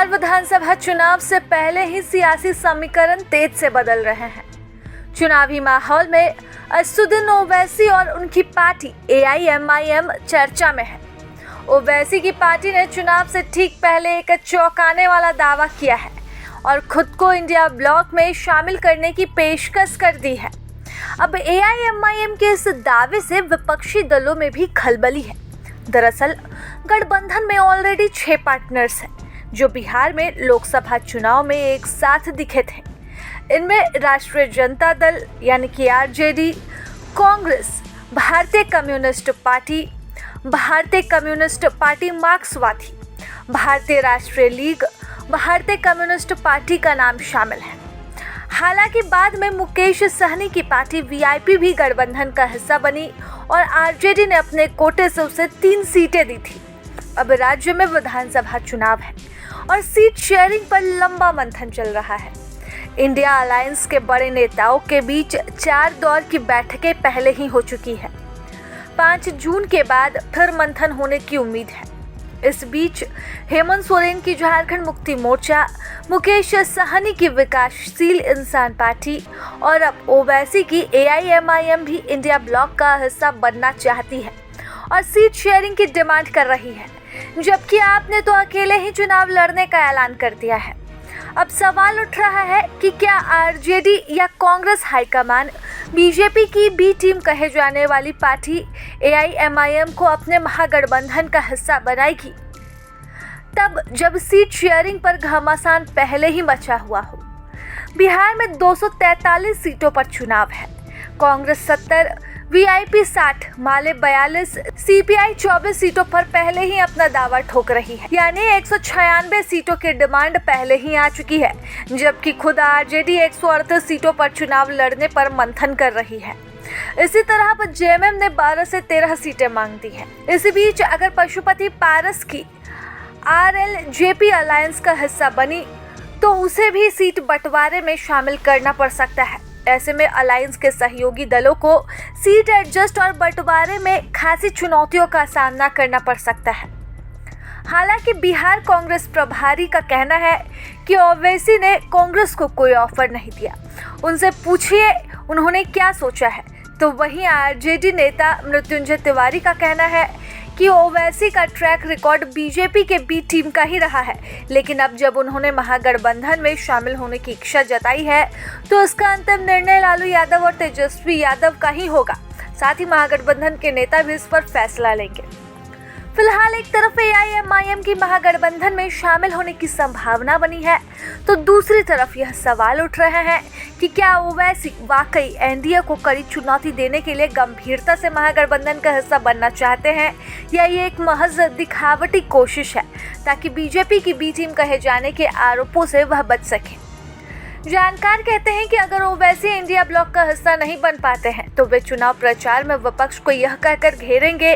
बिहार विधानसभा चुनाव से पहले ही सियासी समीकरण तेज से बदल रहे हैं। चुनावी माहौल में असदुद्दीन ओवैसी और उनकी पार्टी AIMIM चर्चा में है। ओवैसी की पार्टी ने चुनाव से ठीक पहले एक चौंकाने वाला दावा किया है और खुद को इंडिया ब्लॉक में शामिल करने की पेशकश कर दी है। अब AIMIM के इस दावे से विपक्षी दलों में भी खलबली है। दरअसल गठबंधन में ऑलरेडी 6 पार्टनर्स हैं जो बिहार में लोकसभा चुनाव में एक साथ दिखे थे। इनमें राष्ट्रीय जनता दल यानी कि RJD, कांग्रेस, भारतीय कम्युनिस्ट पार्टी मार्क्सवादी, भारतीय राष्ट्रीय लीग, भारतीय कम्युनिस्ट पार्टी का नाम शामिल है। हालांकि बाद में मुकेश सहनी की पार्टी VIP भी गठबंधन का हिस्सा बनी और RJD ने अपने कोटे से उसे 3 सीटें दी थी। अब राज्य में विधानसभा चुनाव है और सीट शेयरिंग पर लंबा मंथन चल रहा है। इंडिया अलायंस के बड़े नेताओं के बीच 4 दौर की बैठकें पहले ही हो चुकी है। 5 जून के बाद फिर मंथन होने की उम्मीद है। इस बीच हेमंत सोरेन की झारखंड मुक्ति मोर्चा, मुकेश सहनी की विकासशील इंसान पार्टी और अब ओवैसी की AIMIM भी इंडिया ब्लॉक का हिस्सा बनना चाहती है और सीट शेयरिंग की डिमांड कर रही है, जबकि आपने तो अकेले ही चुनाव लड़ने का ऐलान कर दिया है। अब सवाल उठ रहा है कि क्या RJD या कांग्रेस हाईकमान BJP की B टीम कहे जाने वाली पार्टी AIMIM को अपने महागठबंधन का हिस्सा बनाएगी, तब जब सीट शेयरिंग पर घमासान पहले ही मचा हुआ हो। बिहार में 243 सीटों पर चुनाव है। कांग्रेस 70, VIP 60, माले 42, CPI 24 सीटों पर पहले ही अपना दावा ठोक रही है, यानी 196 सीटों की डिमांड पहले ही आ चुकी है, जबकि खुद RJD 138 सीटों पर चुनाव लड़ने पर मंथन कर रही है। इसी तरह पर JMM ने 12 से 13 सीटें मांग दी है। इसी बीच अगर पशुपति पारस की RLJP अलायंस का हिस्सा बनी तो उसे भी सीट बंटवारे में शामिल करना पड़ सकता है। ऐसे में अलायंस के सहयोगी दलों को सीट एडजस्ट और बंटवारे में खासी चुनौतियों का सामना करना पड़ सकता है। हालांकि बिहार कांग्रेस प्रभारी का कहना है कि ओवैसी ने कांग्रेस को कोई ऑफर नहीं दिया, उनसे पूछिए उन्होंने क्या सोचा है। तो वहीं RJD नेता मृत्युंजय तिवारी का कहना है कि ओवैसी का ट्रैक रिकॉर्ड BJP के B टीम का ही रहा है, लेकिन अब जब उन्होंने महागठबंधन में शामिल होने की इच्छा जताई है तो इसका अंतिम निर्णय लालू यादव और तेजस्वी यादव का ही होगा। साथ ही महागठबंधन के नेता भी इस पर फैसला लेंगे। फिलहाल एक तरफ AIMIM की महागठबंधन में शामिल होने की संभावना बनी है, तो दूसरी तरफ यह सवाल उठ रहे हैं कि क्या ओवैसी वाकई NDA को कड़ी चुनौती देने के लिए गंभीरता से महागठबंधन का हिस्सा बनना चाहते हैं, या ये एक महज दिखावटी कोशिश है ताकि BJP की B टीम कहे जाने के आरोपों से वह बच सके। जानकार कहते हैं कि अगर ओवैसी इंडिया ब्लॉक का हिस्सा नहीं बन पाते हैं तो वे चुनाव प्रचार में विपक्ष को यह कहकर घेरेंगे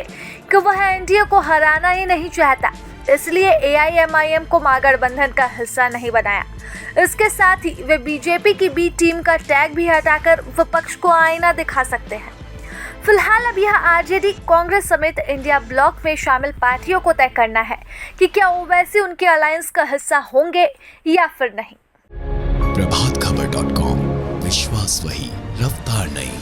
कि वह NDA को हराना ही नहीं चाहता, इसलिए AIMIM को महागठबंधन का हिस्सा नहीं बनाया। इसके साथ ही वे BJP की B टीम का टैग भी हटाकर विपक्ष को आईना दिखा सकते हैं। फिलहाल अब यह RJD, कांग्रेस समेत इंडिया ब्लॉक में शामिल पार्टियों को तय करना है कि क्या ओवैसी उनके अलायंस का हिस्सा होंगे या फिर नहीं। प्रभातखबर.com, विश्वास वही, रफ्तार नहीं।